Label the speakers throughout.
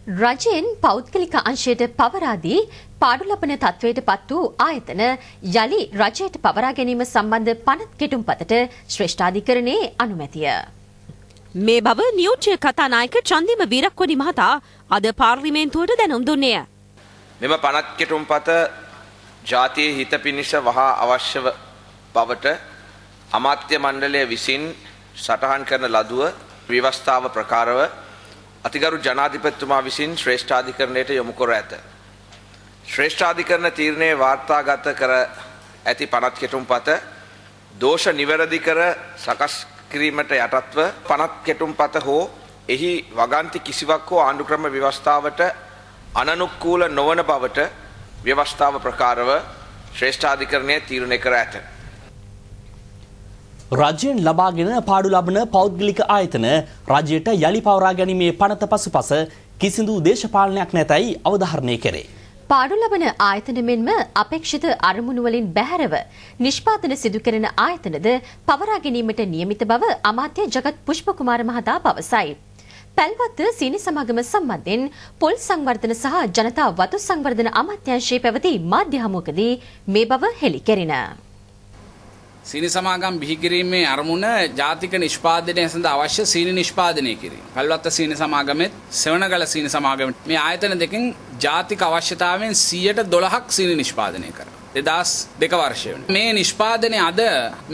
Speaker 1: රජයෙන් පෞද්ගලික අංශයට පවරාදී පාඩු ලබන තත්වයට පත් වූ ආයතන යළි රජයට පවරා ගැනීම සම්බන්ධ පනත් කෙටුම්පතට ශ්‍රේෂ්ඨාධිකරණයේ අනුමැතිය.
Speaker 2: මේ බව නියෝජ්‍ය කතානායක චන්දිම වීරක්කොඩි මහතා අද පාර්ලිමේන්තුවට දැනුම් දුන්නේය.
Speaker 3: මෙම පනත් කෙටුම්පත ජාතියේ හිත පිණිස වහා අවශ්‍ය බවට අමාත්‍ය මණ්ඩලය විසින් සටහන් කරන ලදුව ව්‍යවස්ථාව ප්‍රකාරව අතිගරු ජනාධිපතිතුමා විසින් ශ්‍රේෂ්ඨාධිකරණයට යොමු කර ඇත. ශ්‍රේෂ්ඨාධිකරණ තීරණයේ වාර්තාගත කර ඇති පනත් කෙටුම්පත දෝෂ නිවැරදි කර සකස් කිරීමට යටත්ව පනත් කෙටුම්පත හෝ එහි වගන්ති කිසිවක් හෝ ආණ්ඩුක්‍රම ව්‍යවස්ථාවට අනනුකූල නොවන බවට ව්‍යවස්ථාව ප්‍රකාරව ශ්‍රේෂ්ඨාධිකරණය තීරණය කර ඇත.
Speaker 4: රජයෙන් ලබාගෙන පාඩු ලබන පෞද්ගලික ආයතන රජයට යළි පවරා ගැනීමේ පනත පසුපස කිසිදු දේශපාලනයක් නැතයි අවධාරණය කරේ.
Speaker 1: පාඩු ලබන ආයතන මෙන්ම අපේක්ෂිත අරමුණු වලින් බැහැරව නිෂ්පාදන සිදු කරන ආයතනද පවරා ගැනීමට නියමිත බව අමාත්‍ය ජගත් පුෂ්පකුමාර මහතා පවසයි. පැල්වත්ත සීනි සමාගම සම්බන්ධයෙන් පොල් සංවර්ධන සහ ජනතා වතු සංවර්ධන අමාත්‍යාංශයේ පැවති මාධ්‍ය හමුවකදී මේ බව හෙළි කෙරිණ.
Speaker 5: සීනි සමාගම් බිහි කිරීමේ අරමුණ ජාතික නිෂ්පාදනය සඳහා අවශ්‍ය සීනි නිෂ්පාදනය කිරීම. පැල්වත්ත සීනි සමාගමෙත් සෙවණගල සීනි සමාගමෙත් මේ ආයතන දෙකෙන් ජාතික අවශ්‍යතාවයෙන් 112ක් සීනි නිෂ්පාදනය කරා. 2002 වර්ෂයේ මේ නිෂ්පාදනය අද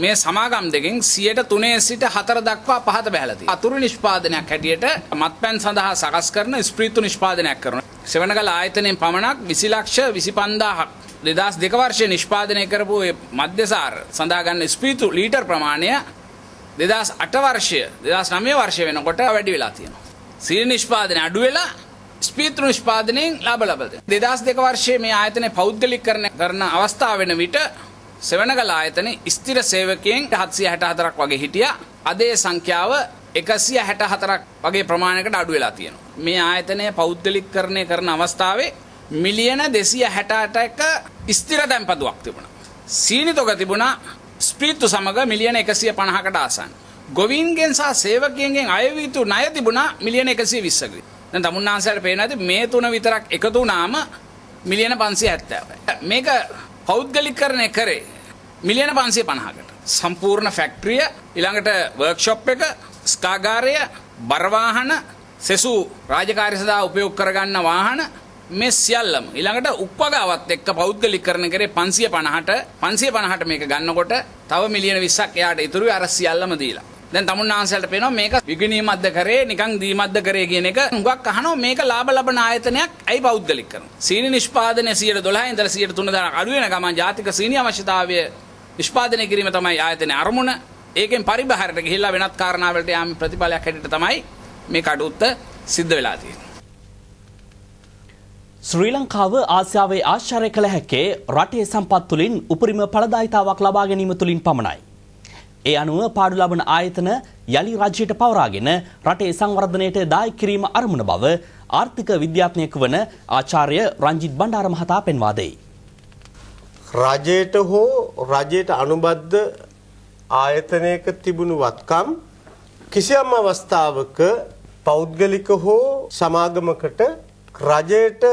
Speaker 5: මේ සමාගම් දෙකෙන් 3% සිට 4 දක්වා පහත බැහැලා තියෙනවා. අතුරු නිෂ්පාදනයක් හැටියට මත්පැන් සඳහා සකස් කරන ස්ප්‍රීතු නිෂ්පාදනයක් කරනවා. සෙවණගල ආයතනයෙන් පමණක් 20,25,000ක් 2002 වර්ෂයේ නිෂ්පාදනය කරපු මධ්‍යසාර සඳහා ගන්න ස්පීතු ලීටර් ප්‍රමාණය 2008 වර්ෂය 2009 වර්ෂය වෙනකොට වැඩි වෙලා තියෙනවා. සීනි නිෂ්පාදනය අඩු වෙලා ස්පීතු නිෂ්පාදනයෙන් ලාභ ලබා දෙනවා. 2002 වර්ෂයේ මේ ආයතනය පෞද්ගලිකකරණය කරන අවස්ථාව වෙන විට සෙවණගල ආයතනයේ ස්ථිර සේවකයන් 764ක් වගේ හිටියා. අද ඒ සංඛ්‍යාව 164ක් වගේ ප්‍රමාණයකට අඩු වෙලා තියෙනවා. මේ ආයතනය පෞද්ගලිකකරණය කරන අවස්ථාවේ මිලියන 268ක ස්ථිර තැන්පතුවක් තිබුණා. සීනි තොග තිබුණා ස්ප්‍රීතු සමග මිලියන 150කට ආසන්න. ගොවීන්ගෙන් සහ සේවකයන්ගෙන් අය වී යුතු ණය තිබුණා මිලියන 120ක. දැන් තමුන්නාන්සයට පේනවා ඇති මේ තුන විතරක් එකතු වුණාම මිලියන 570යි. මේක පෞද්ගලිකකරණය කරේ මිලියන 550කට. සම්පූර්ණ ෆැක්ටරිය ඊළඟට වර්ක්ෂොප් එක ස්කාගාරය බර වාහන සෙසු රාජකාරී සඳහා උපයෝග කරගන්න වාහන මේ සියල්ලම ඊළඟට උප්පගාවත් එක්ක පෞද්ගලිකකරණය කරේ 550ට මේක ගන්නකොට තව මිලියන 20ක් එයාට ඉතුරුයි අර සියල්ලම දීලා. දැන් තමුන්නාන්සලට පේනවා මේක විගණීමක්ද කරේ නිකන් දීමක්ද කරේ කියන එක හුඟක් අහනවා. මේක ලාභ ලබන ආයතනයක් ඇයි පෞද්ගලික කරනවා? සීනි නිෂ්පාදනය 112 ඉඳලා 103 දක්වා අඩු වෙන ගමන් ජාතික සීනි අවශ්‍යතාවය නිෂ්පාදනය කිරීම තමයි ආයතනයේ අරමුණ. ඒකෙන් පරිබාහිරට ගිහිල්ලා වෙනත් කාරණාවලට යාම ප්‍රතිඵලයක් හැටියට තමයි මේ කඩුත්ත සිද්ධ වෙලා තියෙන්නේ.
Speaker 4: ශ්‍රී ලංකාව ආසියාවේ ආශ්චර්ය කළ හැක්කේ රටේ සම්පත් තුළින් උපරිම ඵලදායීතාවක් ලබා ගැනීම තුළින් පමණයි. ඒ අනුව පාඩු ලබන ආයතන යළි රජයට පවරාගෙන රටේ සංවර්ධනයට දායක කිරීම අරමුණ බව ආර්ථික විද්‍යාඥයෙකු වන ආචාර්ය රංජිත් බණ්ඩාර මහතා පෙන්වා දෙයි.
Speaker 6: රජයට හෝ රජයට අනුබද්ධ ආයතනයක තිබුණු වත්කම් කිසියම් අවස්ථාවක පෞද්ගලික හෝ සමාගමකට රජයට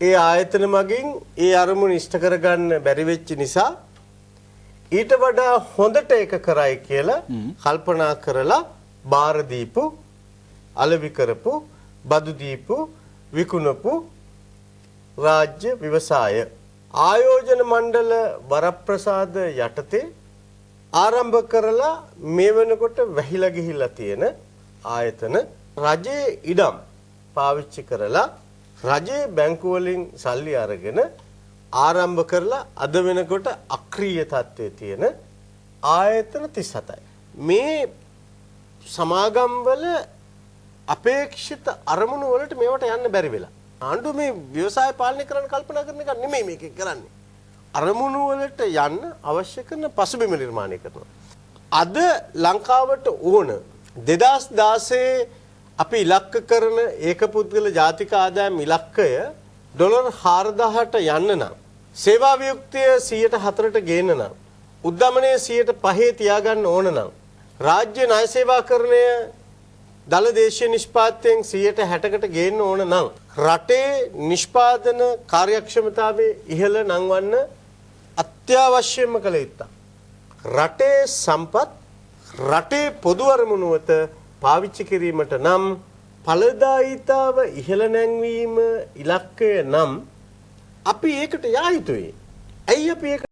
Speaker 6: ඒ ආයතන මගින් ඒ අරමුණ ඉෂ්ට කරගන්න බැරි වෙච්ච නිසා ඊට වඩා හොඳට ඒක කරයි කියලා කල්පනා කරලා බාර දීපු අලෙවි කරපු බදු දීපු විකුණපු රාජ්‍ය ව්‍යවසාය ආයෝජන මණ්ඩල වරප්‍රසාද යටතේ ආරම්භ කරලා මේ වෙනකොට වැහිලා ගිහිල්ලා තියෙන ආයතන රජයේ ඉඩම් පාවිච්චි කරලා රජයේ බැංකු වලින් සල්ලි අරගෙන ආරම්භ කරලා අද වෙනකොට අක්‍රීය තත්ත්වයේ තියෙන ආයතන 37යි. මේ සමාගම් වල අපේක්ෂිත අරමුණු වලට මේවට යන්න බැරි වෙලා. ආණ්ඩුව මේ ව්‍යවසාය පාලනය කරන්න කල්පනා කරන එක නෙමෙයි මේක කරන්නේ. අරමුණු වලට යන්න අවශ්‍ය කරන පසුබිම නිර්මාණය කරනවා. අද ලංකාවට ඕන 2016 අපි ඉලක්ක කරන ඒකපුද්ගල ජාතික ආදායම් ඉලක්කය ඩොලර් 4000ට යන්න නම් සේවා වියුක්තිය 104ට ගේන්න නම් උද්දමනය 5% තියාගන්න ඕන නම් රාජ්‍ය ණය සේවාකරණය දල දේශීය නිෂ්පාදනයෙන් 60%කට ගේන්න ඕන නම් රටේ නිෂ්පාදන කාර්යක්ෂමතාවයේ ඉහළ නංවන්න අත්‍යවශ්‍යම කළ යුත්තක්. රටේ සම්පත් රටේ පොදු අරමුණුවත පාවිච්චි කිරීමට නම් ඵලදායීතාව ඉහළ නැංවීම ඉලක්කය නම් අපි ඒකට යා යුතුයි. ඇයි අපි